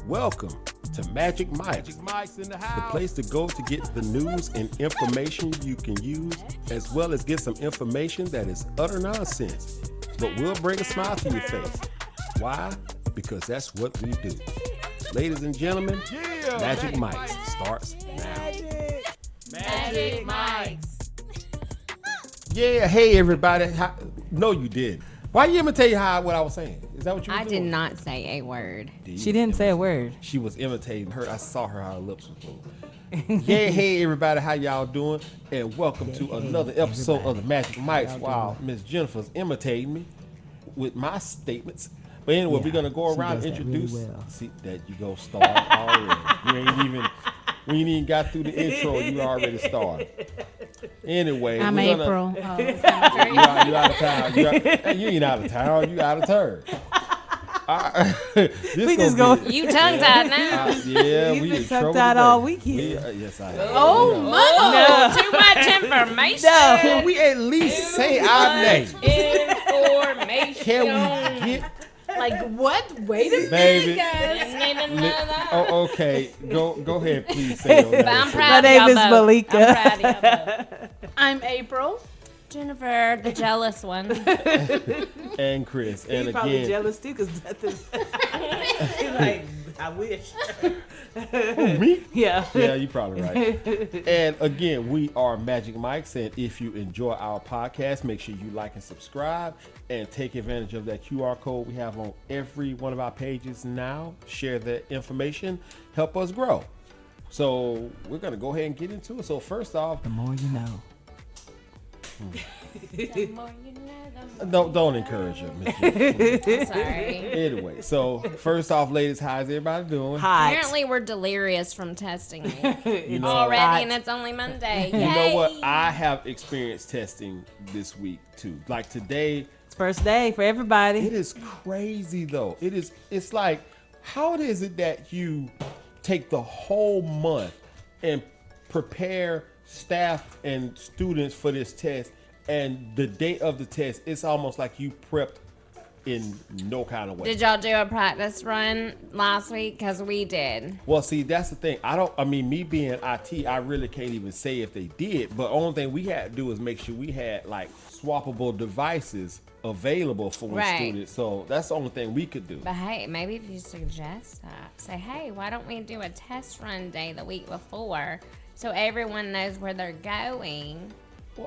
Welcome to Magic Mike's. Mike's in the The house. place to go to get the news and information you can use, as well as get some information that is utter nonsense, but will bring a smile to your face. Why? Because that's what we do. Ladies and gentlemen, Yeah, Magic Mike's starts now. Magic Mike's. Yeah, hey everybody. No, you did. Why you imitate what I was saying? Is that what you were I doing? did not say a word. She didn't say a word. She was imitating her. I saw her how her lips was moving. Yeah, hey everybody, how y'all doing? And welcome to another episode of the Magic Mike's. Wow, Miss Jennifer's imitating me with my statements. But anyway, we're gonna go around and introduce. Really well. See that you go start already. We ain't even got through the intro. You already started. Anyway, I'm we're gonna- April. You out of town. You ain't out of town. You out of turn. We just go. You tongue tied now. Yeah, You've we been in trouble tongue-tied today. all weekend. Yes, I have. Oh, too much information. Can we at least say our name? Information. Can we get, Like what? Wait a baby? Didn't know that. Oh, okay. Go ahead, please say your But I'm name. proud My of y'all name is both. Malika. I'm proud of y'all both. I'm April. Jennifer, the jealous one. And Chris. And He's probably again, jealous too, cause nothing. He's like, I wish. who, me? Yeah. Yeah, you're probably right. And again, we are Magic Mike's, and if you enjoy our podcast, make sure you like and subscribe and take advantage of that QR code we have on every one of our pages now. Share that information, help us grow. So we're gonna go ahead and get into it. So first off, The more you know. The more you know, the don't encourage her, Miss Jennifer. more. Sorry. Anyway, so first off, ladies, how's everybody doing? Hot. Apparently, we're delirious from testing You know, already, and it's only Monday. you know what? Yay. I have experienced testing this week too. Like today. It's first day for everybody. It is crazy though. It's like, how is it that you take the whole month and prepare staff and students for this test, and the day of the test, it's almost like you prepped in no kind of way. Did y'all do a practice run last week? Because we did. Well, see, that's the thing. Me being IT, I really can't even say if they did, but only thing we had to do is make sure we had like swappable devices available for Right. students. So that's the only thing we could do. But hey, maybe if you suggest that, say, hey, why don't we do a test run day the week before so everyone knows where they're going,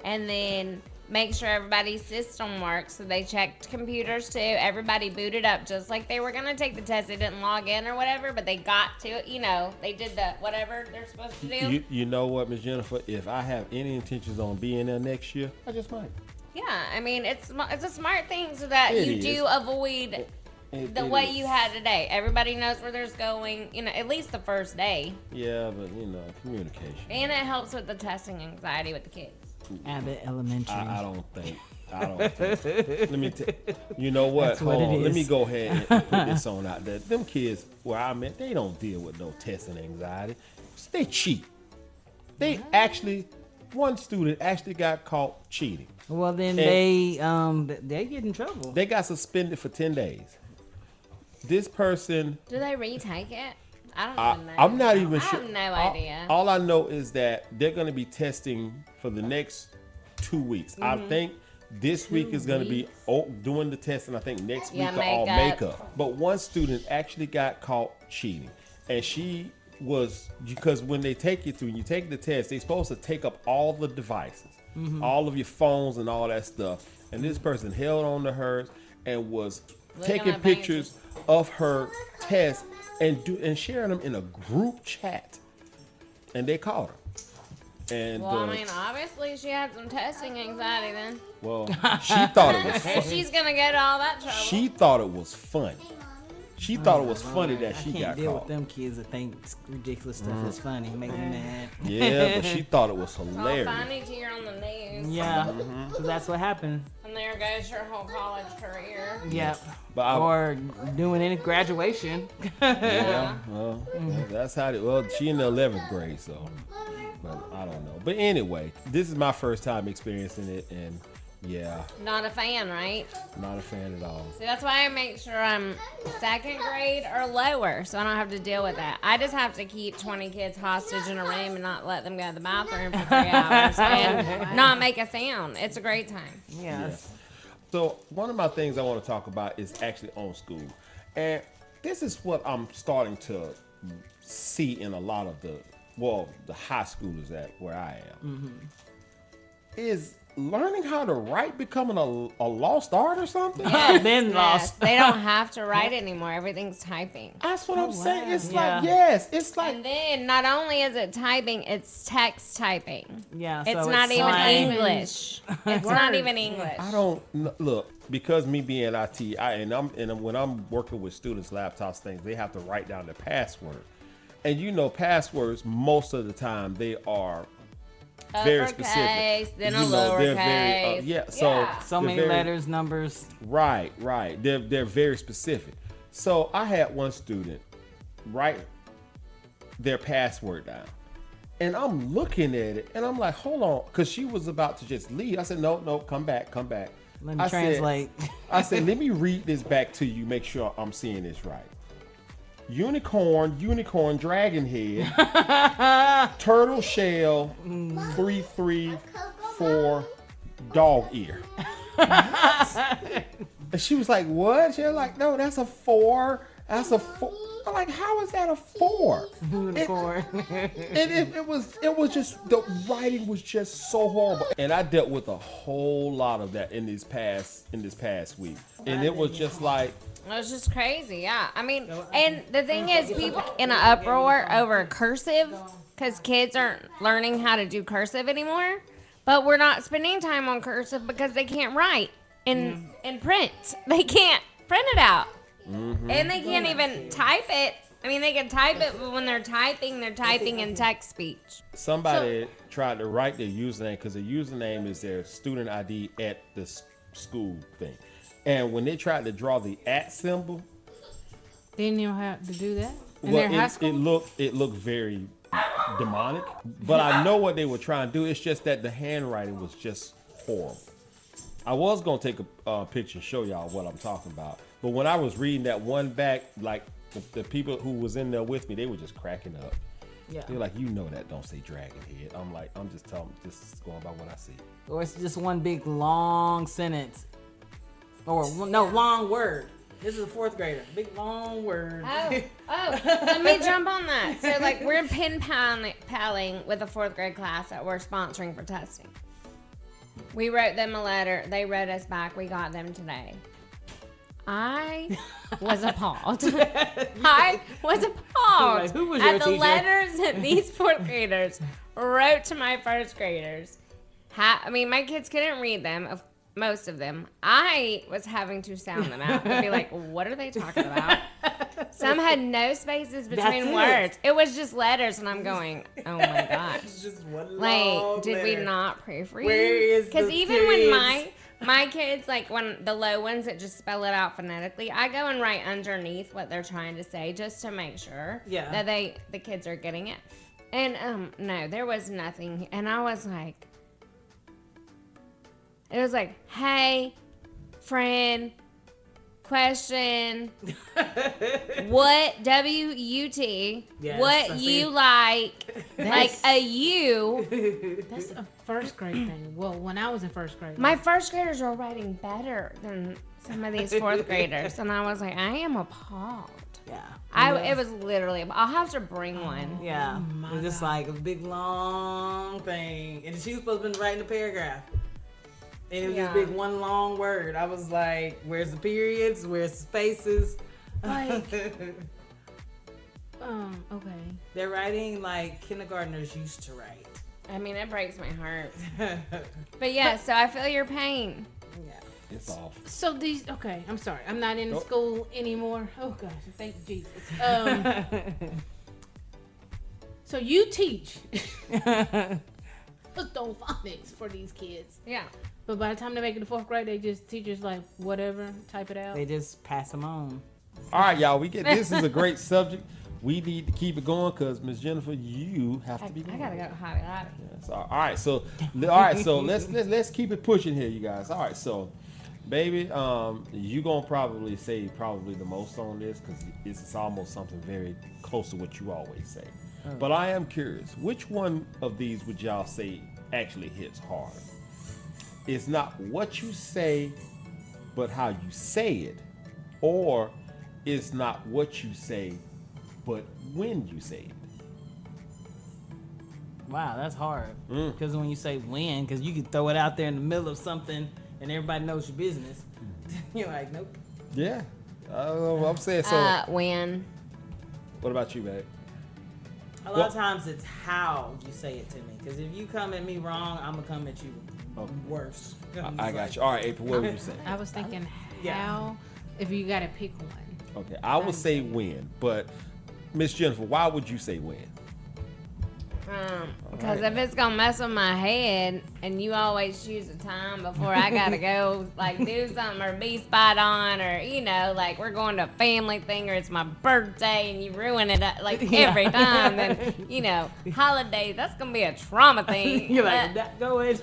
and then make sure everybody's system works. So they checked computers too. Everybody booted up just like they were gonna take the test. They didn't log in or whatever, but they got to it. You know, they did the whatever they're supposed to do. You know what, Miss Jennifer? If I have any intentions on being there next year, I just might. Yeah, I mean it's a smart thing so that It you is. do avoid the It way is. you had today. Everybody knows where there's going. You know, at least the first day. Yeah, but communication. And it helps with the testing anxiety with the kids. Abbott Elementary. I don't think. Let me you know what? That's what Hold it on. Let is. me go ahead and put this on out there. Them kids where I'm at, they don't deal with no testing anxiety. They cheat. They actually, one student actually got caught cheating. Well, then And- they get in trouble. They got suspended for 10 days. This person, Do they retake it? I don't even know. I'm not even I sure. have no idea. All I know is that they're going to be testing for the next 2 weeks. Mm-hmm. I think this week is going to be doing the test, and I think next week Yeah, are all makeup. makeup. But one student actually got caught cheating, and she was, because when you take the test, they're supposed to take up all the devices, all of your phones and all that stuff. And this person held on to hers and was Looking taking at pictures of her test and sharing them in a group chat, and they caught her. And Well, I mean, obviously she had some testing anxiety then. well, she thought it was And fun. she's gonna get all that trouble. She thought it was funny. She thought it was funny that I she can't got deal caught. with them kids that think ridiculous stuff is funny. Make me mad. Yeah, but she thought it was It's all hilarious. funny to hear on the news. Yeah, 'cause that's what happened. And there goes your whole college career. Yeah. But Or doing any graduation. yeah, well, that's how it. Well, she in the 11th grade, so. But I don't know. But anyway, this is my first time experiencing it, and Yeah, Not a fan, right? not a fan at all. So that's why I make sure I'm second grade or lower, so I don't have to deal with that. I just have to keep 20 kids hostage in a room and not let them go to the bathroom for 3 hours and not make a sound. It's a great time. Yes. So one of my things I want to talk about is actually on school. And this is what I'm starting to see in a lot of the high schoolers at where I am. Is learning how to write becoming a lost art or something? Then lost. They don't have to write anymore. Everything's typing. That's what I'm saying. It's Yeah. like, yes, it's like, And then not only is it typing, it's text typing. Yeah. It's so not even slang. English. It's not even English. I don't look, because me being IT, when I'm working with students, laptops, things, they have to write down their password. And you know, passwords most of the time they are very specific. Then You a know, they're lowercase. very, so So they're many very- letters, numbers. Right. They're very specific. So I had one student write their password down. And I'm looking at it and I'm like, hold on, because she was about to just leave. I said, no, come back. Let me I said- translate. I said, let me read this back to you, make sure I'm seeing this right. Unicorn, dragon head, turtle shell, 334, dog ear. And she was like, what? She was like, no, that's a 4. That's a 4. I'm like, how is that a 4? Unicorn. It was just, the writing was just so horrible. And I dealt with a whole lot of that in this past week. And it was just like, It was just crazy, yeah. I mean, and the thing is, people in an uproar over cursive because kids aren't learning how to do cursive anymore. But we're not spending time on cursive because they can't write in print. They can't print it out, and they can't even type it. I mean, they can type it, but when they're typing in text speech. somebody tried to write their username because the username is their student ID at the school thing. And when they tried to draw the @ symbol, They didn't know how to do that in well, their high school. it looked very demonic. But I know what they were trying to do. It's just that the handwriting was just horrible. I was gonna take a picture and show y'all what I'm talking about. But when I was reading that one back, like the people who was in there with me, they were just cracking up. Yeah. They're like, you know that don't say dragon head. I'm like, I'm just going by what I see. Or it's just one big long sentence. Or no, long word. This is a 4th grader. Big long word. Oh, let me jump on that. So, like, we're pen paling with a 4th grade class that we're sponsoring for testing. We wrote them a letter. They wrote us back. We got them today. I was appalled. I was appalled Like, who was your at the teacher? letters that these 4th graders wrote to my 1st graders. I mean, my kids couldn't read them, most of them. I was having to sound them out and be like, what are they talking about? Some had no spaces between That's it. words. It was just letters, and I'm going, oh my gosh. It's just one Like, long did we letter. not proofread? Where is the Because even when periods? my kids, like when the low ones that just spell it out phonetically, I go and write underneath what they're trying to say just to make sure Yeah. that the kids are getting it. And no, there was nothing. And I was like, it was like, hey, friend, question, what W-U-T, Yes, what I you see. like a U. That's a 1st grade thing. Well, when I was in 1st grade. My 1st graders are writing better than some of these 4th graders, and I was like, I am appalled. Yeah. It was literally. I'll have to bring one. Yeah. my It's just God. like a big long thing. And she was supposed to be writing a paragraph. And it was Yeah. this big one long word. I was like, where's the periods? Where's the spaces? Like, okay. They're writing like kindergartners used to write. I mean, it breaks my heart. Yeah. But yeah, so I feel your pain. It's awful. So these, okay, I'm sorry. I'm not in Nope. school anymore. Oh gosh, thank Jesus. So you teach phonics for these kids. Yeah. But by the time they make it to 4th grade, they just teachers like whatever, type it out. They just pass them on. All right, y'all. This is a great subject. we need to keep it going because Miss Jennifer, you have to be. I gotta go to Hobby Lobby. Yes. All right. So let's keep it pushing here, you guys. All right. So, baby, you gonna probably say the most on this because it's almost something very close to what you always say. But I am curious, which one of these would y'all say actually hits hard? It's not what you say, but how you say it, or it's not what you say, but when you say it. Wow, that's hard. Because when you say when, because you can throw it out there in the middle of something and everybody knows your business. You're like, nope. Yeah, I'm saying so. When. What about you, babe? A lot of times it's how you say it to me. Because if you come at me wrong, I'm going to come at you worse. I got you. All right, April, what would you say? I was thinking Yeah. how, if you got to pick one. Okay, I would say when, but Miss Jennifer, why would you say when? Because if it's gonna mess with my head, and you always choose a time before I gotta go, like do something or be spot on, or like we're going to a family thing, or it's my birthday, and you ruin it like every time. Then holidays, that's gonna be a trauma thing. You're like, go ahead.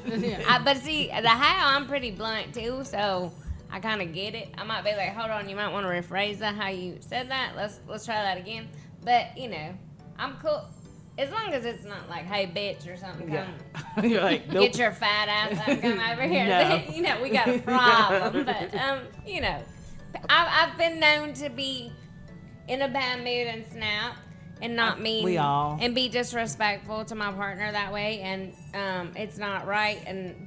But see, the how I'm pretty blunt too, so I kind of get it. I might be like, hold on, you might want to rephrase that how you said that. Let's try that again. But I'm cool. As long as it's not like, hey, bitch, or something, come You're like, nope. get your fat ass up, come over here. No. We got a problem. But, I've been known to be in a bad mood and snap and not mean. We all. And be disrespectful to my partner that way. And it's not right,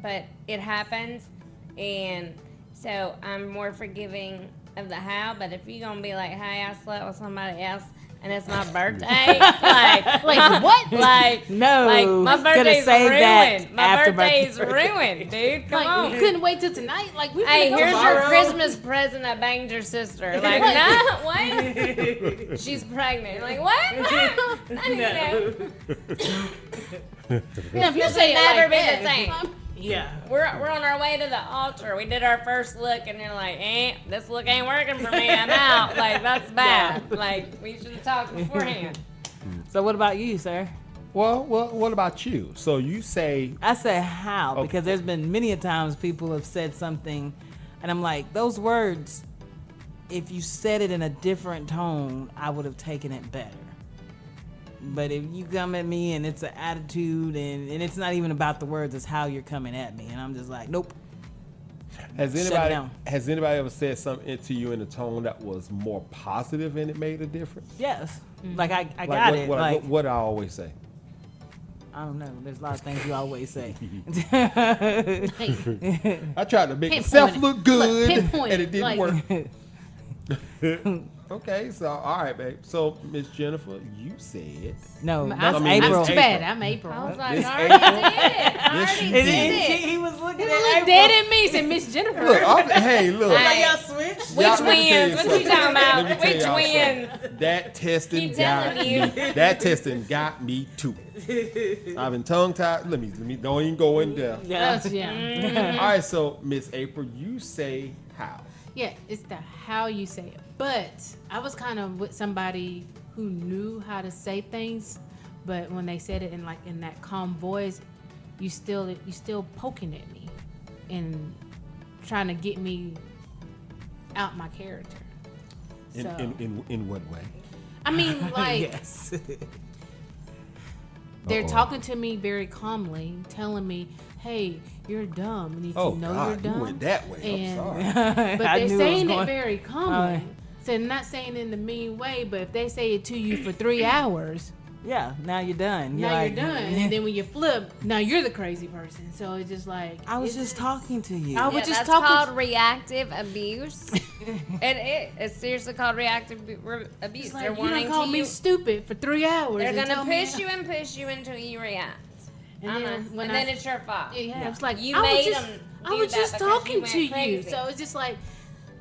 but it happens. And so I'm more forgiving of the how. But if you're going to be like, hey, I slept with somebody else, and it's my birthday. like what? Like no. Like my birthday's save that ruined. My after birthday's ruined, dude. Come on. You couldn't wait till tonight. Like we. Hey, go here's your tomorrow. Christmas present that banged your sister. Like, no, what? She's pregnant. Like, what? No. If you say it never like be that, the same. Yeah. We're on our way to the altar. We did our first look, and you're like, this look ain't working for me. I'm out. Like, that's bad. Like, we should have talked beforehand. So what about you, sir? Well, what about you? So you say, I say how, Okay. because there's been many a times people have said something, and I'm like, those words, if you said it in a different tone, I would have taken it better. But if you come at me and it's an attitude and it's not even about the words, it's how you're coming at me. And I'm just like, nope. has Shut it anybody down. ever said something to you in a tone that was more positive and it made a difference? Yes. Like I Like got it. Like what I always say. I don't know. There's a lot of things you always say. I tried to make Pinpoint myself it. look good, pinpoint and it, it didn't like- work. Okay, so all right, babe. So Miss Jennifer, you said No, I'm, that's I mean, April. I'm too bad. I'm April. I was He like, This I already April- did it. I Yes, already you did did. it. He was looking at looked April. dead at me. Said Miss Jennifer. look. Hey, look. Hey. Y'all switch? Which Y'all, let me tell wins? What something. you talking about? Let me tell Which y'all wins? something. That testing Keep got telling me. you. That testing got me too. I've been tongue tied. Let me don't even go in there. Yeah. Yeah. All right, so Miss April, you say how? Yeah, it's the how you say it. But I was kind of with somebody who knew how to say things, but when they said it in that calm voice, you still poking at me and trying to get me out my character. So In what way? I mean, like Yes. they're Uh-oh. talking to me very calmly, telling me, "Hey, you're dumb. You need to Oh know God, you're dumb." you went that way. And- I'm sorry. But I they're knew it was saying it going- very calmly. So not saying it in a mean way, but if they say it to you for 3 hours, Yeah, now you're done. now like, you're done. And then when you flip, now you're the crazy person. So it's just like I was just talking to you. I was Yeah, just that's talking. called reactive abuse. It's seriously called reactive abuse. It's They're like, you wanting don't call to me stupid for 3 hours. They're and gonna tell me- push you and push you until you react. And then It's your fault. Yeah, it's like You I made was just, them I do was that just because talking you to went you. crazy. So it's just like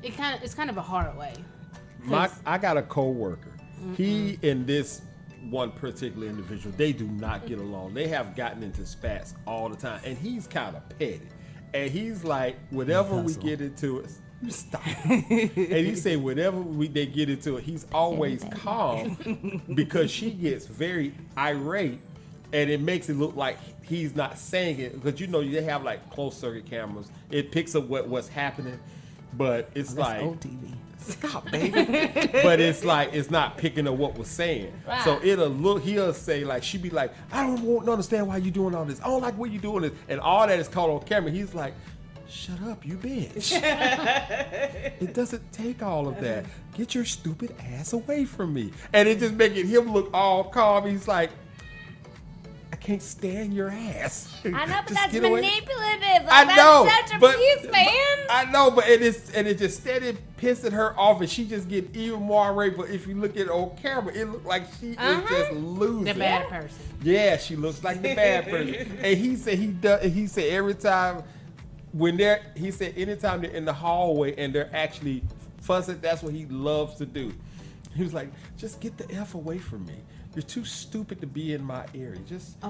it's kind of a hard way. I got a coworker. He and this one particular individual, they do not get along. They have gotten into spats all the time, and he's kind of petty. And he's like, whenever we Hustle. get into it, Stop. And he said whenever they get into it, he's always calm because she gets very irate, and it makes it look like he's not saying it because they have like closed circuit cameras. It picks up what's happening, but it's like old TV. Stop, baby. But it's like it's not picking up what we're saying. Right. So he'll say like she'd be like, I don't want to understand why you doing all this. I don't like what you doing this, and all that is caught on camera. He's like, shut up, you bitch. It doesn't take all of that. Get your stupid ass away from me. And it just making him look all calm. He's like, I can't stand your ass. I know, but Just that's get away. manipulative. Like, I know, that's such but abuse, man. I know, but it just steady pissing her off, and she just get even more irate. But if you look at it on camera, it look like she is just losing. The bad person. Yeah, she looks like the bad person. And he said he said every time anytime they're in the hallway and they're actually fussing, that's what he loves to do. He was like, just get the F away from me. You're too stupid to be in my area. Just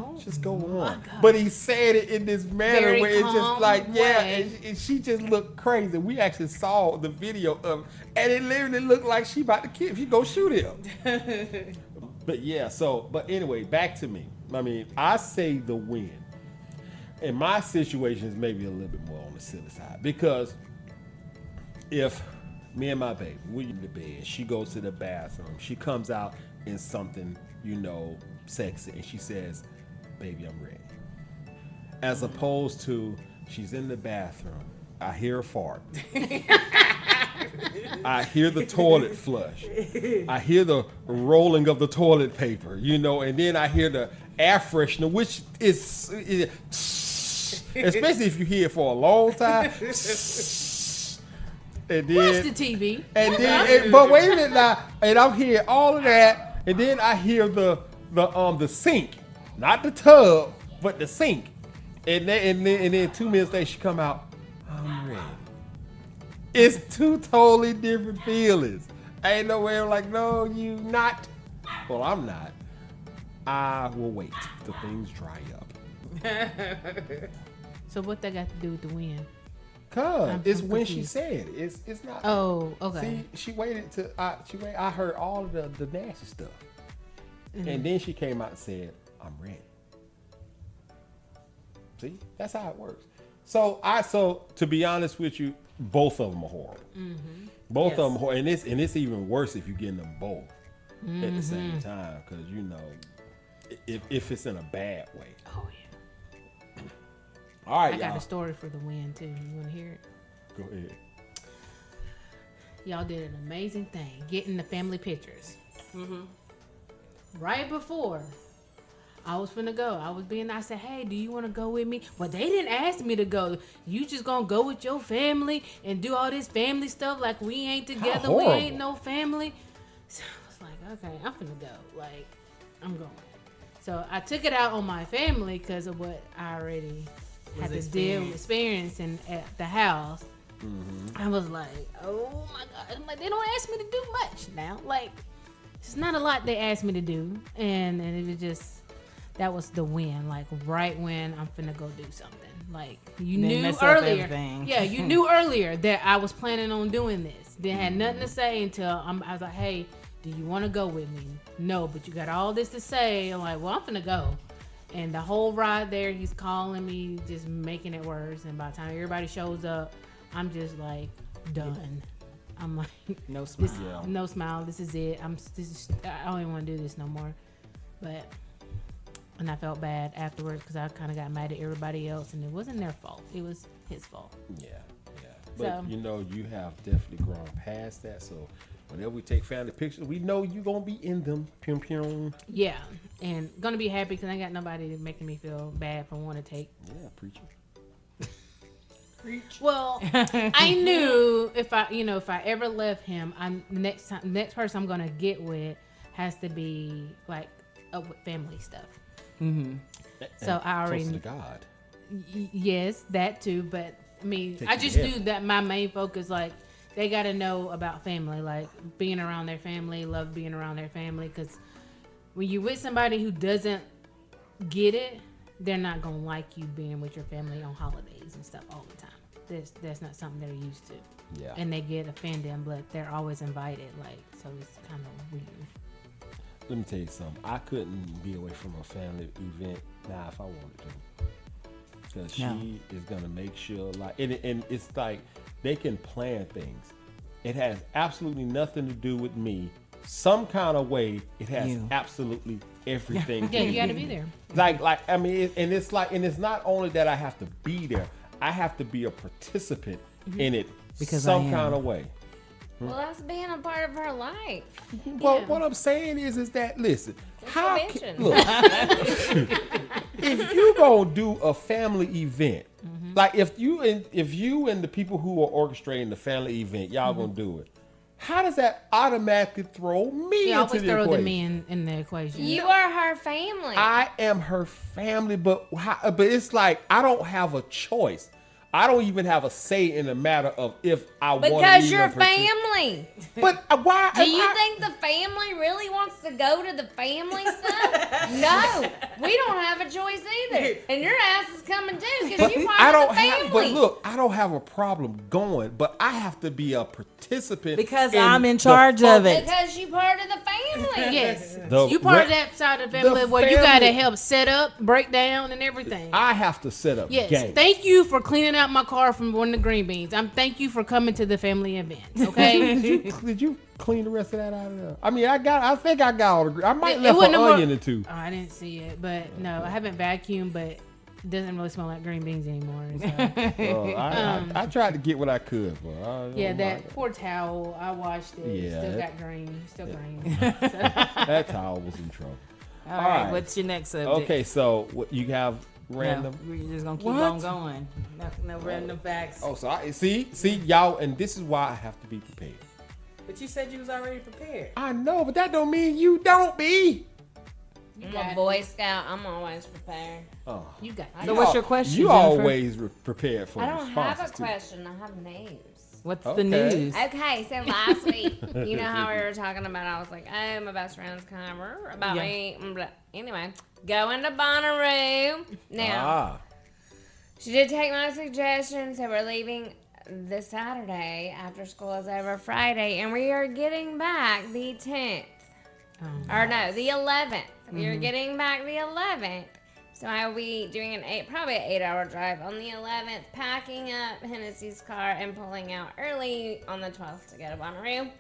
go on. God. But he said it in this manner Very where it's just calm like, yeah, way. and she just looked crazy. We actually saw the video of it, and it literally looked like she about to kill. If you go shoot him. But yeah, but anyway, back to me. I mean, I say the win. In my situation is maybe a little bit more on the silly side because if me and my baby, we in the bed, she goes to the bathroom, she comes out in something, sexy, and she says, baby, I'm ready. As opposed to she's in the bathroom, I hear her fart. I hear the toilet flush. I hear the rolling of the toilet paper, and then I hear the air freshener, which is especially if you hear it for a long time. And then, Watch the TV. And then, but wait a minute now, and I'm hearing all of that, and then I hear the sink, not the tub, but the sink, and then 2 minutes later she come out, I'm ready. It's two totally different feelings. Ain't no way I'm like, no, you not. Well, I'm not. I will wait till things dry up. So what that got to do with the win? Cause it's I'm when she confused. said it. It's not. Oh, okay. See, she waited till I heard all of the nasty stuff, and then she came out and said, "I'm ready." See, that's how it works. So to be honest with you, both of them are horrible. Both of them are horrible, and it's even worse if you're getting them both at the same time, because if it's in a bad way. Oh yeah. All right, I got y'all. a story for the win too. You want to hear it? Go ahead. Y'all did an amazing thing, getting the family pictures. Right before I was finna go, I said, hey, do you want to go with me? Well, they didn't ask me to go. You just gonna go with your family and do all this family stuff like we ain't together. We ain't no family. So I was like, okay, I'm finna go. Like, I'm going. So I took it out on my family because of what I already had to deal with experiencing at the house. I was like, oh my God. I'm like, they don't ask me to do much now. Like, it's not a lot they asked me to do. And it was just, that was the win. Like, right when I'm finna go do something. Like, you Then knew mess up earlier. everything. Yeah, you knew earlier that I was planning on doing this. Didn't had nothing to say until I was like, hey, do you want to go with me? No, but you got all this to say. I'm like, well, I'm finna go. And the whole ride there, he's calling me, just making it worse. And by the time everybody shows up, I'm just like done. I'm like, No smile. no smile. This is it. I don't even want to do this no more. And I felt bad afterwards because I kind of got mad at everybody else, and it wasn't their fault. It was his fault. Yeah. But So- you have definitely grown past that. So whenever we take family pictures, we know you're gonna be in them. Pum pum. Yeah, and gonna be happy because I ain't got nobody making me feel bad for wanting to take. Yeah, preacher. Well, I knew if I ever left him, next person I'm gonna get with has to be like up with family stuff. So I already closer to God. Yes, that too. But I mean, Take I you just to knew heaven. that my main focus, like, they got to know about family, like being around their family, love being around their family. Because when you with somebody who doesn't get it, they're not gonna like you being with your family on holidays and stuff all the time. that's not something they're used to. Yeah. And they get offended, but they're always invited. Like, so it's kind of weird. Let me tell you something. I couldn't be away from a family event now if I wanted to. Because she is going to make sure, like, and it's like they can plan things. It has absolutely nothing to do with me. Some kind of way, it has absolutely everything. Yeah, to you do. got to be there. Like I mean, and it's not only that I have to be there. I have to be a participant in it Because some kind of way. Well, that's being a part of her life. Well, what I'm saying is that listen, how your can, vision. look, if you gonna do a family event, like if you and the people who are orchestrating the family event, y'all gonna do it. How does that automatically throw me You into always the throw equation? the men in the equation. You are her family. I am her family, but it's like I don't have a choice. I don't even have a say in the matter of if I want to because you're family. But why? Do you think the family really wants to go to the family stuff? No, we don't have a choice either. And your ass is coming too because you part of the family. But look, I don't have a problem going, but I have to be a participant Because in I'm in the charge of it. Because you part of the family. Yes. The You part of re- that side of the family the where you got to family- help set up, break down, and everything. I have to set up Yes. game. Thank you for cleaning out my car from one of the green beans. Thank you for coming to the family event. Okay. Did you clean the rest of that out of there? I mean, I think I got all the. I might It left wasn't an no more- onion or two. Oh, I didn't see it, but no, I haven't vacuumed, but it doesn't really smell like green beans anymore. So. I tried to get what I could, but Yeah, that poor towel. I washed it. Yeah, Still that- got green. Still green. that towel was in trouble. All right, right. what's your next subject? Okay, so what you have random? No, we're just gonna keep What? on going. No random facts. Oh, so I see y'all, and this is why I have to be prepared. But you said you was already prepared. I know, but that don't mean you don't be. I'm a Boy Scout. I'm always prepared. Oh, You got So what's your question, You Jennifer? always prepared for I don't have a responses, too. question. I have news. What's Okay. the news? Okay, so last week, you know how we were talking about, I was like, oh, my best friend's kind of about Yeah. me. Blah. Anyway, going to Bonnaroo. Now, Ah, she did take my suggestion, so we're leaving this Saturday after school is over Friday, and we are getting back the 10th. Or no, the 11th. We are getting back the 11th. So I will be doing probably an 8-hour drive on the 11th, packing up Hennessy's car and pulling out early on the 12th to go to Bonnaroo.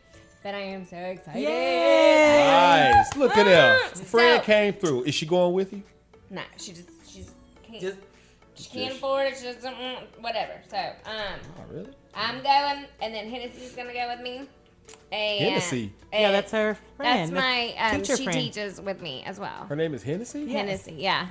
But I am so excited. nice. Look at her. Fred So- came through. Is she going with you? No, she can't. Just- She can't afford it. She doesn't, whatever. So, Oh, really? I'm going, and then Hennessy's gonna go with me. And, Hennessy. Yeah, that's her That's friend. my. teacher She friend. teaches with me as well. Her name is Hennessy? Hennessy, yeah.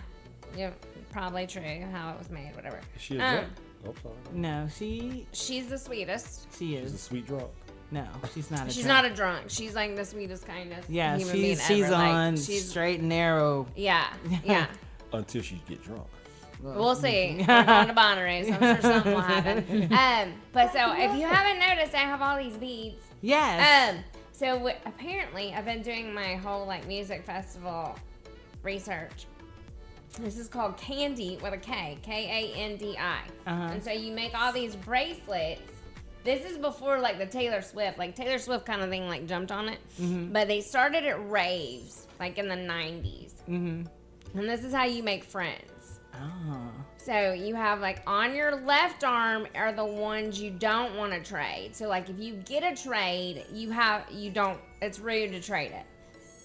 Yeah, probably true. How it was made, whatever. Is she a drunk? Um, Oh, sorry. No, she She's the sweetest. she She's a is. sweet drunk. No, she's not a She's drunk. not a drunk. She's like the sweetest, kindest Yeah, human being she's ever. Like, on she's straight and narrow. yeah, yeah. Until she get drunk. We'll see. We're going to Bonnaroo, so I'm sure something will happen. But so if you haven't noticed, I have all these beads. Yes. So apparently, I've been doing my whole like music festival research. This is called Candy with a K, Kandi. And so you make all these bracelets. This is before like the Taylor Swift kind of thing like jumped on it. But they started at raves like in the 90s. And this is how you make friends. Oh. So you have like on your left arm are the ones you don't want to trade. So like if you get a trade, it's rude to trade it.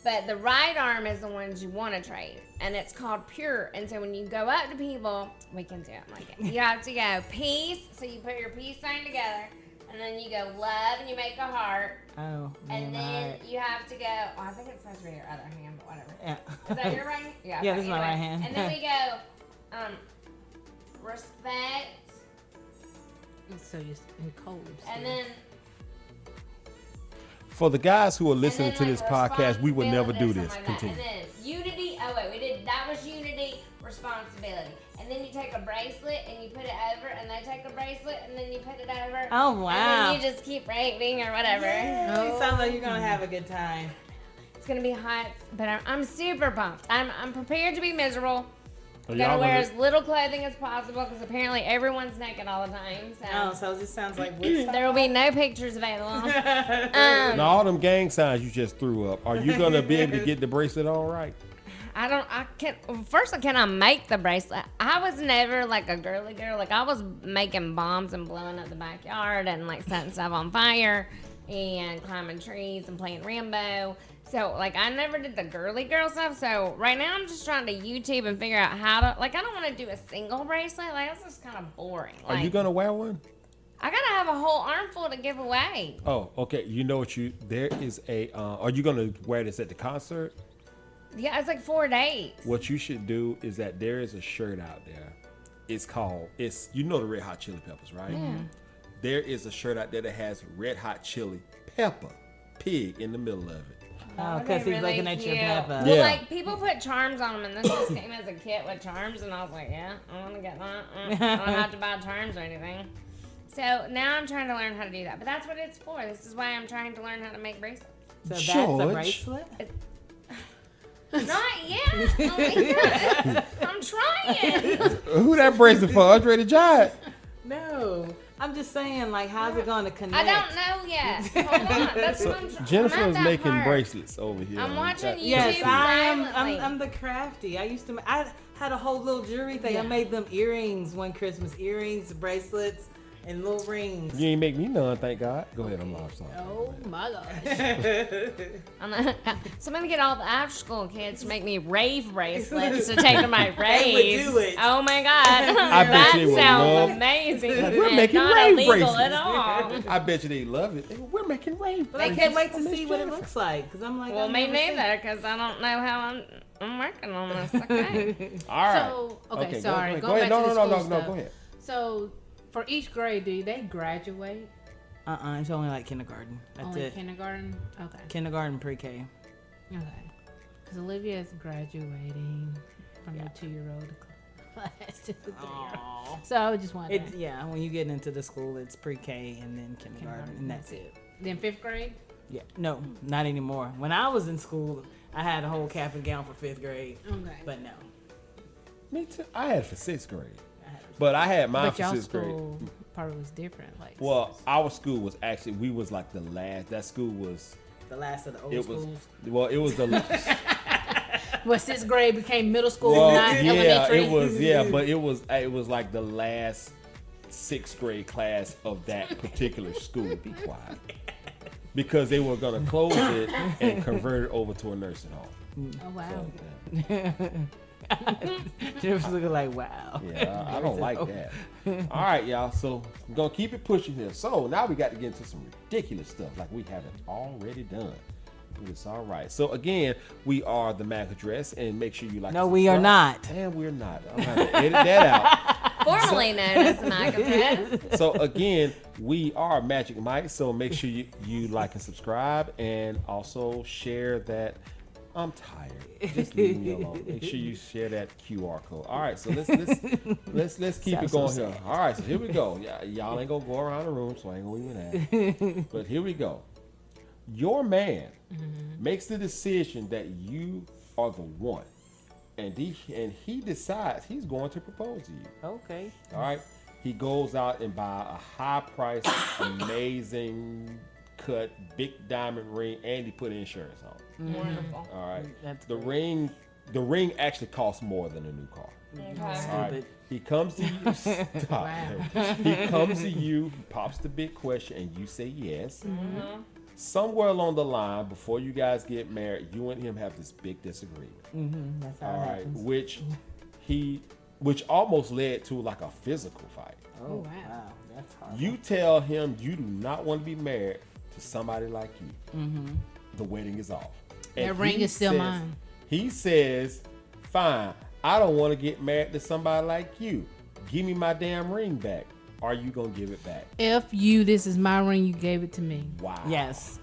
But the right arm is the ones you want to trade, and it's called pure. And so when you go up to people, we can do it like it. You have to go peace. So you put your peace sign together, and then you go love, and you make a heart. Oh. And man, then alright. you have to go. Oh, I think it's supposed to be your other hand, but whatever. Yeah. Is that your right hand? Yeah. Yeah, okay, this is my right hand. And then we go, respect, So you cold. and then. For the guys who are listening and to then, this like, podcast, we would never do responsibility or this. something like that. Continue. And then unity. Oh wait, that was unity, responsibility. And then you take a bracelet and you put it over, and they take a bracelet and then you put it over. Oh, And wow. then you just keep raving or whatever. It sounds like you're gonna have a good time. It's gonna be hot, but I'm super pumped. I'm prepared to be miserable. Are Gotta y'all wear gonna- as little clothing as possible because apparently everyone's naked all the time. Oh, So so this sounds like Woodstock. there will be no pictures available. Now all them gang signs you just threw up. Are you gonna be able to get the bracelet all right? I can't. First, I cannot make the bracelet. I was never like a girly girl. Like I was making bombs and blowing up the backyard and like setting stuff on fire and climbing trees and playing Rambo. So like I never did the girly girl stuff. So right now I'm just trying to YouTube and figure out how to. Like I don't want to do a single bracelet. Like that's just kind of boring. Are you gonna wear one? I gotta have a whole armful to give away. Oh, okay. You know what there is a. Are you gonna wear this at the concert? Yeah, it's like 4 days. What you should do is that there is a shirt out there. It's you know the Red Hot Chili Peppers, right? Yeah. There is a shirt out there that has Red Hot Chili Pepper pig in the middle of it. Oh, They're because he's looking at your cute. pepper. Well, Yeah. like people put charms on them, and this just came as a kit with charms, and I was like, yeah, I want to get that. I don't have to buy charms or anything. So now I'm trying to learn how to do that, but that's what it's for. This is why I'm trying to learn how to make bracelets. So that's George. a bracelet? Not yet. Alina. I'm trying. Who that bracelet for? Andre the Giant. No. I'm just saying, like, how's it going to connect? I don't know yet. Hold on. That's what I'm trying. Jennifer is making bracelets over here. I'm watching you. Yes, YouTube I'm silently. I'm the crafty. I used to. I had a whole little jewelry thing. I made them earrings one Christmas. Earrings, bracelets, and little rings. You ain't make me none, thank God. Go ahead, I'm lost. Oh my gosh. So I'm gonna get all the after school kids to make me rave bracelets to take to my They would raves. do it. Oh my god, I bet that they would sounds love- amazing. Like, we're and making not rave illegal bracelets. at all. I bet you they love it. We're making rave. But I They can't just- wait to Miss see what it Jennifer. looks like. Because I'm like, Well, I've me never seen neither, because I don't know how I'm working on this. Okay. All right. So, okay, go sorry. ahead. Go Go ahead. back No, to the no, no, school no, stuff. go ahead. So, for each grade, do they graduate? It's only like kindergarten. That's Only it. kindergarten? Okay. Kindergarten, pre-K. Okay. Because Olivia is graduating from the 2-year-old class to the 3-year-old. So I was just wondering. Yeah, when you get into the school, it's pre-K and then kindergarten, and that's it. Then 5th grade? Yeah, no, not anymore. When I was in school, I had a whole cap and gown for 5th grade, Okay. but no. Me too. I had it for 6th grade. But I had mine But for y'all 6th grade. school probably was different. Like, Well, our school was actually, we was like the last. That school was, The last of the old it was, schools. well, it was the, well, 6th grade became middle school, well, not yeah, elementary. it was, but it was like the last 6th grade class of that particular school. Be quiet. Because they were going to close it and convert it over to a nursing home. Oh, wow. So, yeah. Jennifer's looking like, wow. Yeah, I don't like that. All right, y'all. So I'm gonna keep it pushing here. So now we got to get into some ridiculous stuff like we haven't already done. It's all right. So again, we are the MAC address, and make sure you like. No, and we are subscribe. not. And we're not. I'm gonna edit that out. Formerly known as Mac Address. So again, we are Magic Mike. So make sure you like and subscribe, and also share that. I'm tired. Just leave me alone. Make sure you share that QR code. All right, so let's keep it going here. All right, so here we go. Y'all ain't gonna go around the room, so I ain't gonna even ask. But here we go. Your man makes the decision that you are the one, and he decides he's going to propose to you. Okay. All right, he goes out and buy a high price, amazing cut, big diamond ring, and he put insurance on it. Wonderful. All right. That's The ring actually costs more than a new car. Okay. All right. Stupid. He comes to you. Stop. He comes to you, he pops the big question, and you say yes. Somewhere along the line, before you guys get married, you and him have this big disagreement. That's how All it right. happens. Which almost led to like a physical fight. Oh, wow. wow. That's hard. You tell him you do not want to be married to somebody like you. The wedding is off. That ring he is still says- mine. He says, fine, I don't want to get married to somebody like you. Give me my damn ring back. Are you going to give it back? This is my ring, you gave it to me. Wow. Yes.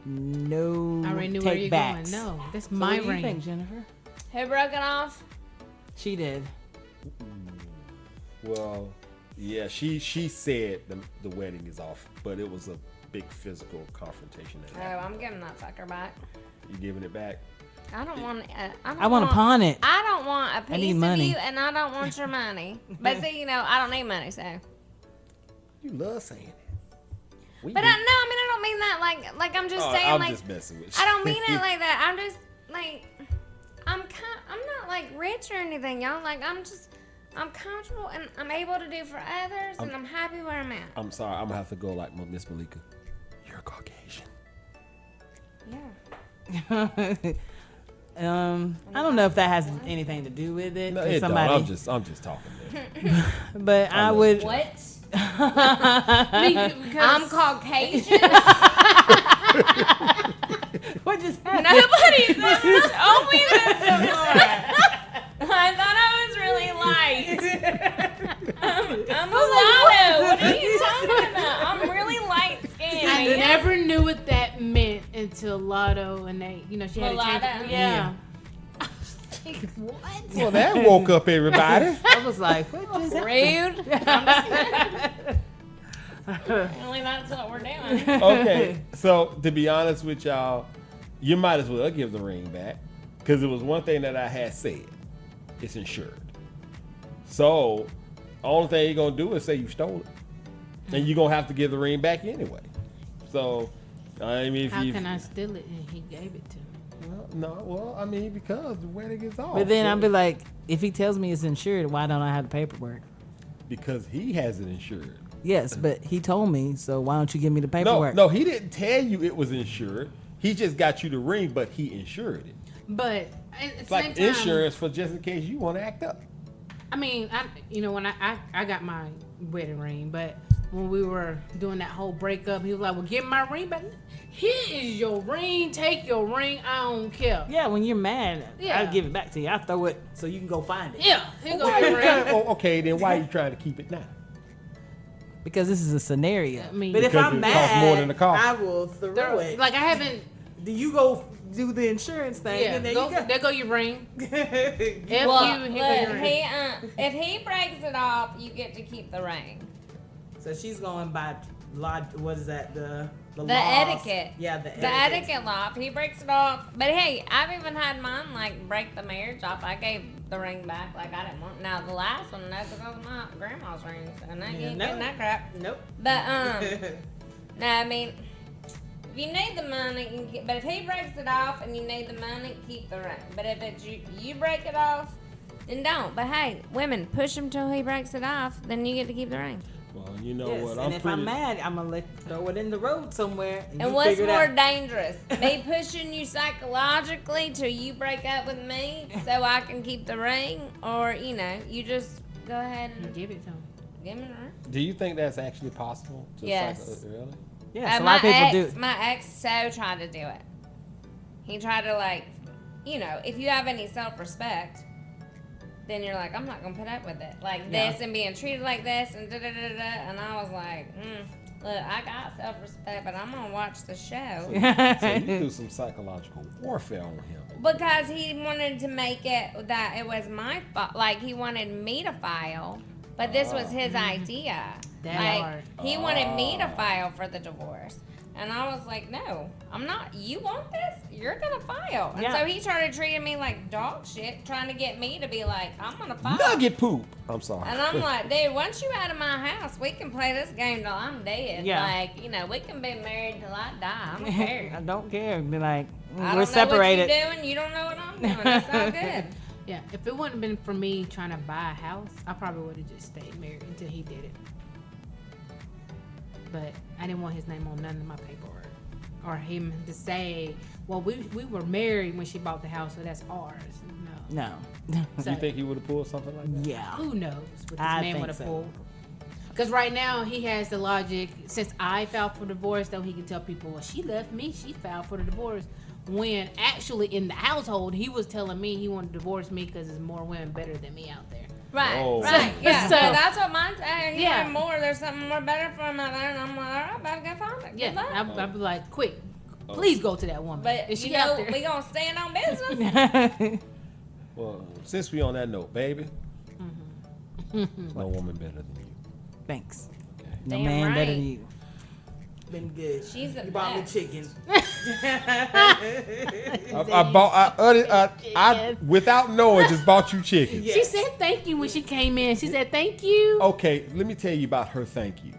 No. I already knew where take you're backs. going. No, that's So my what do you ring. think, Jennifer? Who broke it off? She did. Well, yeah, she said the wedding is off, but it was a big physical confrontation. That Oh, happened. I'm giving that fucker back. You giving it back? I don't want. I want to pawn it. I don't want a I need piece of money. you, and I don't want your money. But see, I don't need money, so. You love saying it. But I don't mean that like I'm just saying I'm like just messing with you. I don't mean it like that. I'm just like I'm not like rich or anything, y'all. Like I'm comfortable and I'm able to do for others, and I'm happy where I'm at. I'm sorry. I'm gonna have to go like Miss Malika. You're Caucasian. Yeah. I don't know if that has anything to do with it. No, 'cause it somebody, don't. I'm just talking. There. but I would. What? Because I'm Caucasian. What just happened? Nobody said this. Oh, we did I thought I was really light. I'm mulatto. What are you talking about? I'm really light skinned. I never knew what that meant until Lotto and they, she had Mulatto? to change. Yeah. What? Well, that woke up everybody. I was like, what just happened? Rude. Apparently that's what we're doing. Okay, so to be honest with y'all, you might as well give the ring back because it was one thing that I had said. It's insured. So, only thing you're gonna do is say you stole it, and you're gonna have to give the ring back anyway. So, I mean, if How you can I steal it and he gave it to me? because the wedding is off. But then I'd be like, if he tells me it's insured, why don't I have the paperwork? because he has it insured. Yes, but he told me, so why don't you give me the paperwork? No, he didn't tell you it was insured. He just got you the ring, but he insured it. But at the It's same like time, insurance for just in case you want to act up. I mean, when I got my wedding ring, but when we were doing that whole breakup, he was like, "Well, give me my ring, but here is your ring. Take your ring. I don't care." Yeah, when you're mad, Yeah. I'll give it back to you. I'll throw it so you can go find it. Yeah, here go Why your you ring. trying, okay, then why are you trying to keep it now? Because this is a scenario. I mean- but if Because I'm it mad, costs more than the car. I will throw it. Like I haven't. Do you go do the insurance thing? Yeah, and there you go. there go your ring. If Well, you, here go your look, ring. if he breaks it off, you get to keep the ring. So she's going by what is that? The laws. etiquette. Yeah, the The etiquette law. If he breaks it off, but hey, I've even had mine like break the marriage off. I gave the ring back like I didn't want. Now the last one, that's because of my grandma's ring, and I ain't no. getting that crap. Nope. But no, I mean, if you need the money, you can keep, but if he breaks it off and you need the money, keep the ring. But if it's you break it off, then don't. But hey, women, push him till he breaks it off, then you get to keep the ring. Well, you know Yes, what? and if I'm mad, I'm gonna throw it in the road somewhere. And you what's figure it more out. dangerous? Me pushing you psychologically till you break up with me so I can keep the ring, or you just go ahead and Give it to him. give me the ring. Do you think that's actually possible? Yes. Really? Yes, a my lot of people ex, do. My ex so tried to do it. He tried to if you have any self-respect, then you're like, I'm not gonna put up with it like this and being treated like this and da da da da. And I was like, look, I got self-respect, but I'm gonna watch the show So you do some psychological warfare on him. because he wanted to make it that it was my fault. Like he wanted me to file, but this was his idea. That Like hard. he wanted me to file for the divorce. And I was like, no, I'm not. You want this? You're going to file. And Yeah. so he started treating me like dog shit, trying to get me to be like, I'm going to file. Nugget poop. I'm sorry. And I'm like, dude, once you out of my house, we can play this game till I'm dead. Yeah. Like, we can be married till I die. I don't care. I don't care. Be like, I we're don't separated. know what you're doing. You don't know what I'm doing. It's all good. Yeah, if it wouldn't have been for me trying to buy a house, I probably would have just stayed married until he did it. But I didn't want his name on none of my paperwork. Or him to say, well, we were married when she bought the house, so that's ours. No. No. So, You think he would have pulled something like that? Yeah. who knows what this I man think would have so. pulled? Because right now he has the logic, since I filed for divorce, though he can tell people, well, she left me, she filed for the divorce. When actually in the household, he was telling me he wanted to divorce me because there's more women better than me out there. Right, Oh. right, yeah. So- So that's what mine's he Yeah. wanted more. There's something more better for him out there, and I'm like, all right, better go find it. Good Yeah, luck. I'd be like, quick, please go to that woman. But Is she you out know, there? we gonna stand on business. Well, since we on that note, baby, Mm-hmm. there's no woman better than you. Thanks. Okay. No Damn man better right. than you. been good. She's the You bought me best. chicken. I without knowing, just bought you chicken. Yeah. She said thank you when she came in. She said thank you. Okay, let me tell you about her thank yous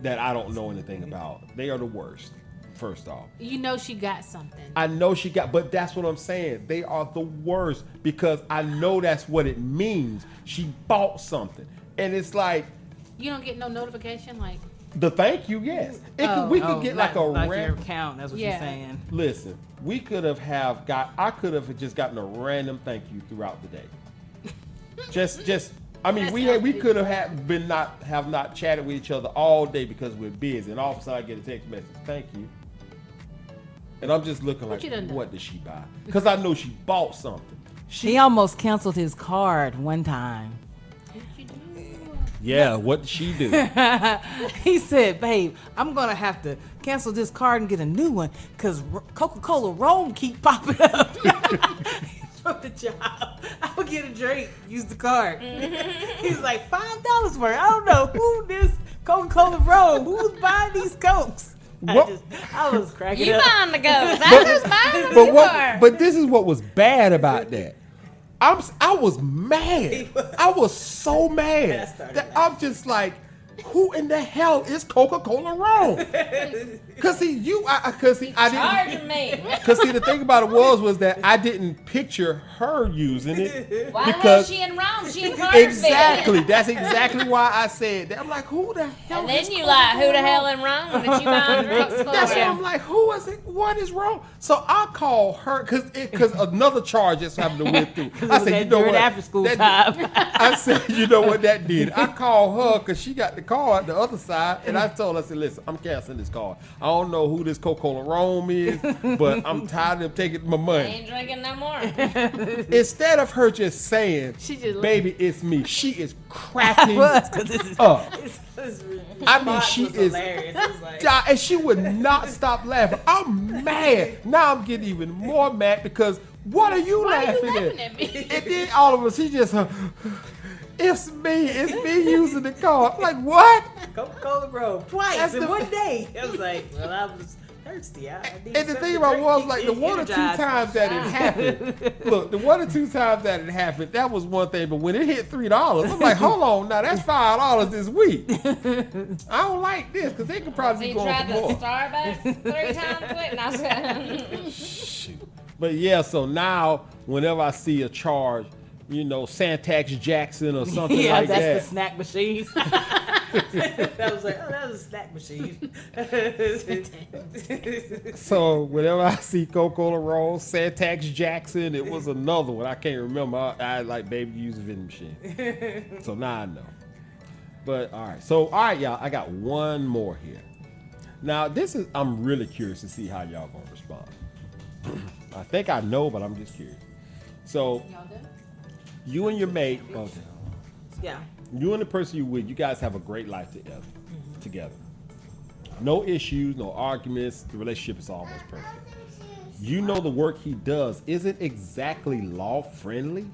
that I don't know anything about. They are the worst. First off, You know she got something. I know she got, but that's what I'm saying. They are the worst because I know that's what it means. She bought something, and it's like You don't get no notification like. the thank you. Yes, we could get like a your random. account. That's what Yeah. you're saying. Listen, we could have I could have just gotten a random thank you throughout the day. just. I mean, we could have not chatted with each other all day because we're busy, and all of a sudden I get a text message, thank you. And I'm just looking like, you done done? what did she buy? Because I know she bought something. He almost canceled his card one time. Yeah, what did she do? He said, babe, I'm going to have to cancel this card and get a new one because Coca-Cola Rome keep popping up. From the job. I would get a drink, use the card. He's like, $5 for it. I don't know who this Coca-Cola Rome, who's buying these Cokes? What? I was cracking You up. buying the ghost. That's who's buying them. But You what? are. But this is what was bad about that. I was mad. I was so mad that I'm just like, who in the hell is Coca-Cola Rome? Cause I didn't. Charging me. Cause see, the thing about it was that I didn't picture her using it. Why the hell because is she in Rome? She in Cartersville. exactly, that's exactly why I said that. I'm like, who the hell? And then is you like, who the Coca-Cola hell Rome? in Rome that you buying drinks for? That's why I'm like, who is it? What is wrong? So I call her because another charge just happened to went through. I said, you know during what? after school That- time. I said, you know what that did? I called her because she got the card the other side, and I told her, I said, listen, I'm canceling this card. I don't know who this Coca-Cola Rome is, but I'm tired of taking my I money. ain't drinking no more. Instead of her just saying, She just baby, it's me, she is I cracking was, because this is. up. This I mean, she was is hilarious. It was like, and she would not stop laughing. I'm mad. Now I'm getting even more mad because what are you Why are laughing you laughing at? at me? And then all of us, she just, it's me using the car. I'm like, what? Coca-Cola Rome twice That's in the- one day. I was like, well, I was thirsty. I needed And the something thing to about it drink. was like the one or two Energized. times that it happened. Look, the one or two times that it happened, that was one thing. But when it hit $3, I'm like, hold on, now that's $5 this week. I don't like this because they could So probably you be going tried for the more. Starbucks 3 times quick? And I was Shoot. But yeah, so now whenever I see a charge, Santax Jackson or something Yeah, like that's that. the snack machine. That was like, oh, that was a snack machine. So whenever I see Coca-Cola Rome, Santax Jackson, it was another one. I can't remember. I like, baby, use a vending machine. So now I know. But all right, y'all. I got one more here. Now I'm really curious to see how y'all gonna respond. I think I know, but I'm just curious. So Y'all done? you and your mate, Yeah. you and the person you with, you guys have a great life together. No issues, no arguments. The relationship is almost perfect. You know the work he does isn't exactly law friendly,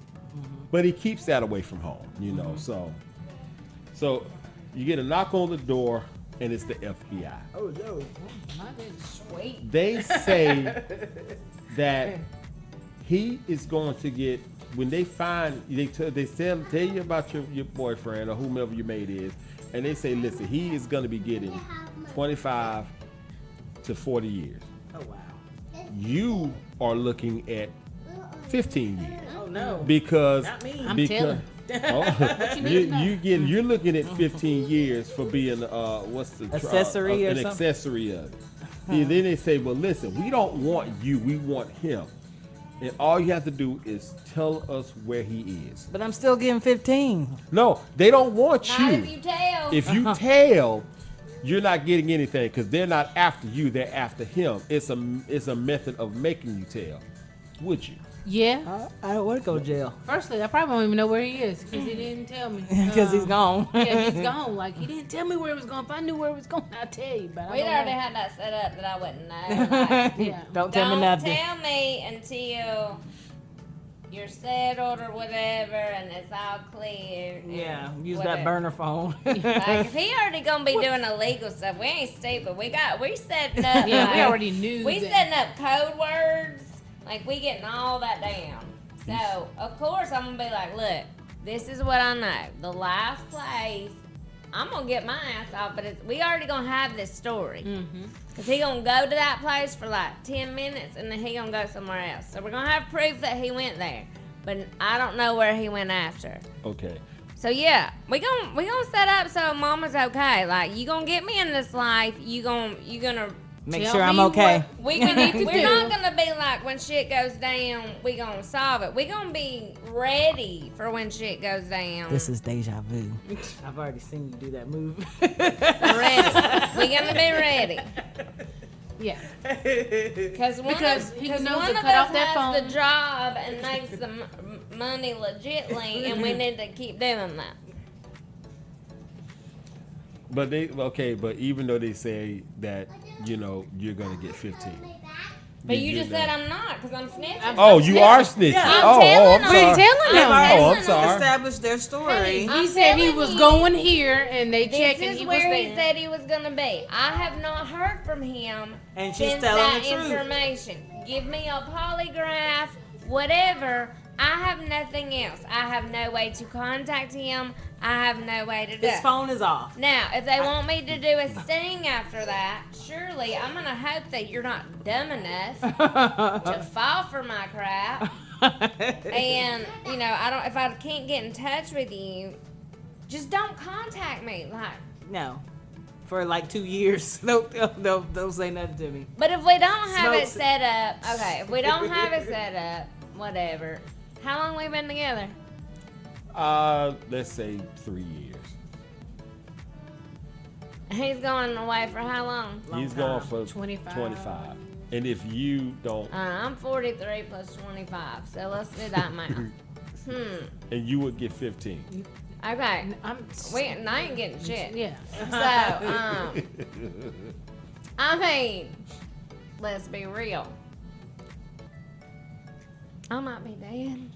but he keeps that away from home. So you get a knock on the door, and it's the FBI. Oh, no. sweet. They say that he is going to get, when they find, they tell you about your boyfriend or whomever your mate is, and they say, listen, he is going to be getting 25 to 40 years. Oh, wow. You are looking at 15 years Oh, no. because Not me. I'm because telling. you're looking at 15 years for being Accessory or an something? accessory of it. And then they say, well, listen, we don't want you, we want him. And all you have to do is tell us where he is. But I'm still getting 15. No, they don't want Not you. if you tell. If you tell, you're not getting anything because they're not after you, they're after him. It's a method of making you tell. Would you? Yeah. I don't want to go to jail Firstly, I probably don't even know where he is because he didn't tell me. because he's gone. Yeah, he's gone. Like, he didn't tell me where he was going. If I knew where he was going, I'd tell you. But I We'd don't already know. had that set up that I wouldn't know. Like, Yeah. Don't tell me nothing. tell me until you're settled or whatever, and it's all clear. and Yeah, use whatever. that burner phone. Like if he already gonna be doing illegal stuff, we ain't stupid. We setting up. Yeah, we like, already knew. We that. setting up code words. Like we getting all that down. So of course I'm gonna be like, look, this is what I know. The last place, I'm gonna get my ass off, but we already gonna have this story. Cause he gonna go to that place for like 10 minutes, and then he gonna go somewhere else. So we're gonna have proof that he went there, but I don't know where he went after. Okay. So yeah, we gonna set up so Mama's okay. Like you gonna get me in this life, you gonna Make Tell sure I'm me okay. we're need to do. not gonna be like when shit goes down, we gonna solve it. We gonna be ready for when shit goes down. This is deja vu. I've already seen you do that move. ready. We gonna be ready. Yeah. Because he knows one to of cut us off that has phone. the job and makes the money legitly, and we need to keep doing that. But even though they say that, you're gonna get 15. But you You're just said not. I'm not, because I'm snitching. Oh, you are snitching. Yeah. I'm Oh, telling I'm them. sorry. telling them. Oh, I'm I'm sorry. Established their story. He I'm said he telling was you. going here, and they This checked, and is he was where he there. said he was gonna be. I have not heard from him And she's since telling that the truth. information. Give me a polygraph, whatever. I have nothing else. I have no way to contact him. I have no way to do His it. phone is off. Now, if they want me to do a sting after that, surely I'm gonna hope that you're not dumb enough to fall for my crap. And if I can't get in touch with you, just don't contact me. Like, No. For like 2 years. Don't say nothing to me. but if we don't have it Smokes. set up, okay. If we don't have it set up, whatever. How long we been together? Let's say 3 years. He's going away for how long? He's time. going for 25. And if you don't, I'm 43 plus 25, so let's do that math. and you would get 15. Okay. I ain't getting shit. Yeah. So, I mean, let's be real. I might be dead.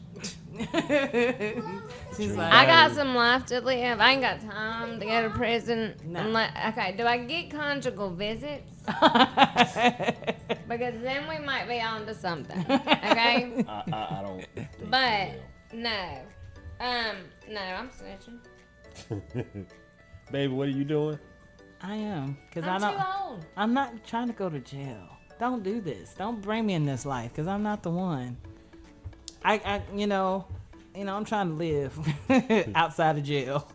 She's like, I got some life to live. I ain't got time to go to prison. No. Okay, do I get conjugal visits? Because then we might be on to something. Okay? I don't think But you no. No, I'm snitching. will. Baby, what are you doing? I am. Because I'm too old. I'm not trying to go to jail. Don't do this. Don't bring me in this life because I'm not the one. I'm trying to live outside of jail.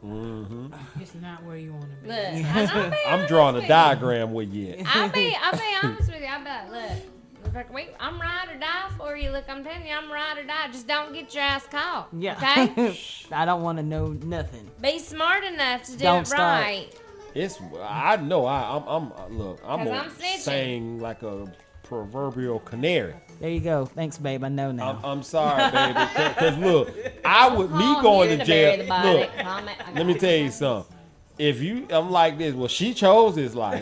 It's not where you want to be. Look, and I'll be I'm honest drawing a with you. diagram with you. I'll be honest with you. I'll be like, look, I'm ride or die for you. Look, I'm telling you, I'm ride or die. Just don't get your ass caught. Yeah. Okay? I don't want to know nothing. Be smart enough to do Don't it start. right. I know. I'm look. I'm 'Cause gonna I'm snitching. sing like a proverbial canary. There you go. Thanks, babe. I know now. I'm sorry, baby. Because look, me Call going here to bury jail. the body. Look, Comment. I let got me it. tell you something. If I'm like this, well, she chose this life.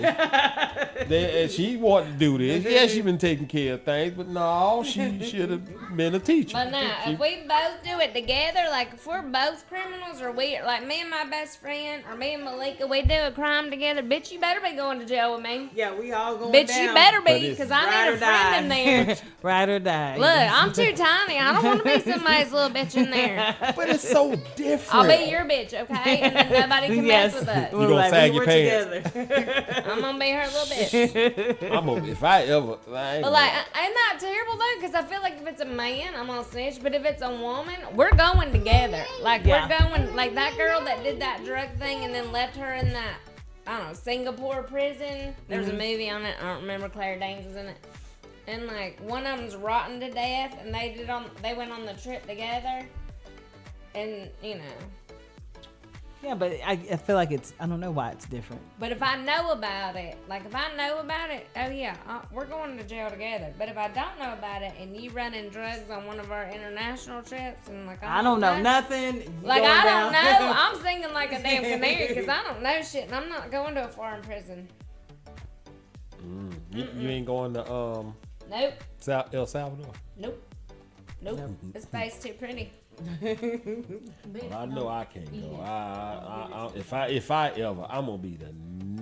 And she wanted to do this. Yeah, she been taking care of things, but no, she should have been a teacher. But now, if we both do it together, like if we're both criminals, or like me and my best friend, or me and Malika, we do a crime together, bitch, you better be going to jail with me. Yeah, we all going Bitch, down. you better But be, it's because I need a friend in there. Ride or die. Look, I'm too tiny. I don't want to be somebody's little bitch in there. But it's so different. I'll be your bitch, okay? And then nobody can Yes. mess with us. You gonna sag your pants. Together. I'm gonna be her little bitch. I'm gonna, if I ever, I ain't But like, ain't that terrible though? Because I feel like if it's a man, I'm gonna snitch. But if it's a woman, we're going together. Like Yeah. we're going. Like that girl that did that drug thing and then left her in that, I don't know, Singapore prison. There was a movie on it. I don't remember. Claire Danes was in it. And like one of them's rotten to death, and they went on the trip together. And Yeah, but I feel like I don't know why it's different. But if I know about it, oh yeah, we're going to jail together. But if I don't know about it and you running drugs on one of our international trips and like I don't know nothing. You Like going I don't down. know, I'm singing like a damn canary because I don't know shit and I'm not going to a foreign prison. You ain't going to Nope, El Salvador. nope. Nope. His face too pretty. But I know I can't go. If I ever, I'm gonna be the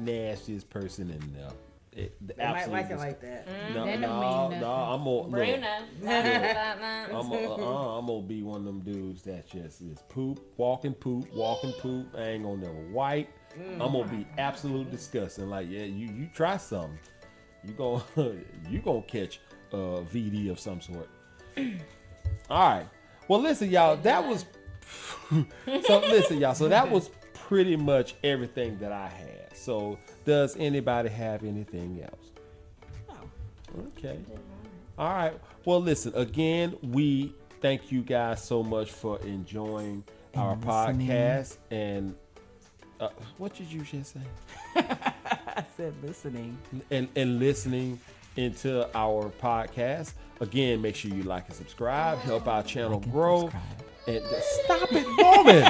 nastiest person in there. They might like it like that. No, That no, don't mean no. I'm gonna Bruno. I'm gonna be one of them dudes that just is walking poop. I ain't gonna never wipe. I'm gonna be absolute disgusting. Like, yeah, you try something, you gonna catch a VD of some sort. All right. Well, listen, y'all. That was so that was pretty much everything that I had. So, does anybody have anything else? No. Okay. All right. Well, listen, again, we thank you guys so much for enjoying our podcast. And what did you just say? I said listening. And listening into our podcast. Again, make sure you like and subscribe. Help our channel grow. And stop it, woman.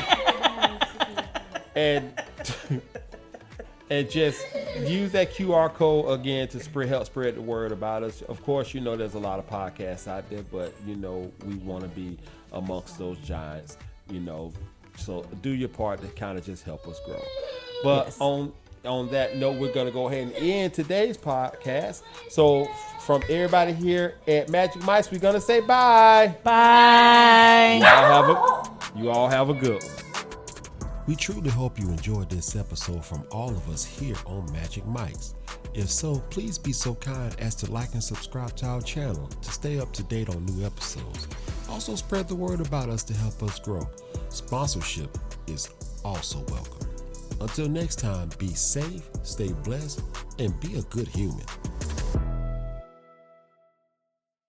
And just use that QR code again to help spread the word about us. Of course, there's a lot of podcasts out there, but we want to be amongst those giants. So do your part to kind of just help us grow. But yes. On that note, we're gonna go ahead and end today's podcast. So from everybody here at Magic Mice, we're gonna say bye. Bye. You all have a good one. We truly hope you enjoyed this episode from all of us here on Magic Mics. If so, please be so kind as to like and subscribe to our channel to stay up to date on new episodes. Also spread the word about us to help us grow. Sponsorship is also welcome. Until next time, be safe, stay blessed, and be a good human.